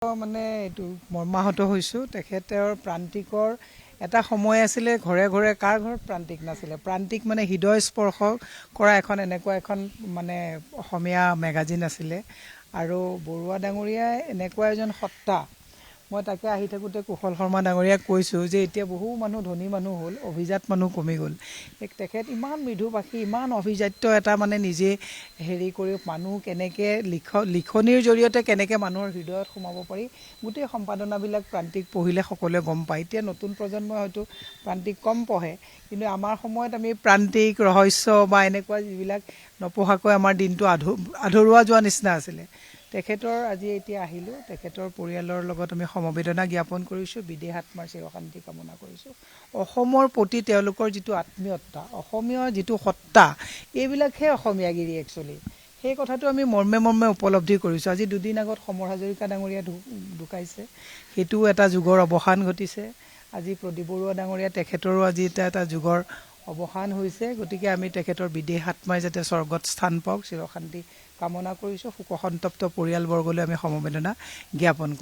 মানে এইটো মৰ্মাহত হৈছোঁ। তেখেতৰ প্ৰান্তিকৰ এটা সময় আছিলে, ঘৰে ঘৰে কাৰ ঘৰত প্ৰান্তিক নাছিলে। প্ৰান্তিক মানে হৃদয় স্পৰ্শ কৰা এনেকুৱা এখন মানে অসমীয়া মেগাজিন আছিলে। আৰু বৰুৱা ডাঙৰীয়াই এনেকুৱা এজন সত্তা। মই তাকে আহি থাকোঁতে কুশল শৰ্মা ডাঙৰীয়াক কৈছোঁ যে এতিয়া বহু মানুহ ধনী মানুহ হ'ল, অভিজাত মানুহ কমি গ'ল। তেখেত ইমান মৃদুভাষী, ইমান অভিজাত্য এটা মানে নিজে হেৰি কৰি মানুহ কেনেকৈ লিখনিৰ জৰিয়তে কেনেকৈ মানুহৰ হৃদয়ত সোমাব পাৰি, গোটেই সম্পাদনাবিলাক প্ৰান্তিক পঢ়িলে সকলোৱে গম পায়। এতিয়া নতুন প্ৰজন্মই হয়তো প্ৰান্তিক কম পঢ়ে, কিন্তু আমাৰ সময়ত আমি প্ৰান্তিক, ৰহস্য বা এনেকুৱা যিবিলাক নপঢ়াকৈ আমাৰ দিনটো আধৰুৱা যোৱা নিচিনা আছিলে। তেখেতৰ আজি এতিয়া আহিলোঁ, তেখেতৰ পৰিয়ালৰ লগত আমি সমবেদনা জ্ঞাপন কৰিছোঁ, বিদেহ আত্মাৰ চিৰশান্তি কামনা কৰিছোঁ। অসমৰ প্ৰতি তেওঁলোকৰ যিটো আত্মীয়তা, অসমীয়া যিটো সত্তা, এইবিলাকহে অসমীয়াগিৰি একচুৱেলি। সেই কথাটো আমি মৰ্মে মৰ্মে উপলব্ধি কৰিছোঁ। আজি দুদিন আগত সমৰ হাজৰিকা ডাঙৰীয়া ঢুকাইছে, সেইটোও এটা যুগৰ অৱসান ঘটিছে। আজি প্ৰদীপ বৰুৱা ডাঙৰীয়া, তেখেতৰো আজি এটা যুগৰ অৱসান হৈছে। গতিকে আমি তেখেতৰ বিদেহ আত্মাই যাতে স্বৰ্গত স্থান পাওক, চিৰশান্তি কামনা কৰিছোঁ। শোকসন্তপ্ত পৰিয়ালবৰ্গলৈ আমি সমবেদনা জ্ঞাপন কৰিছোঁ।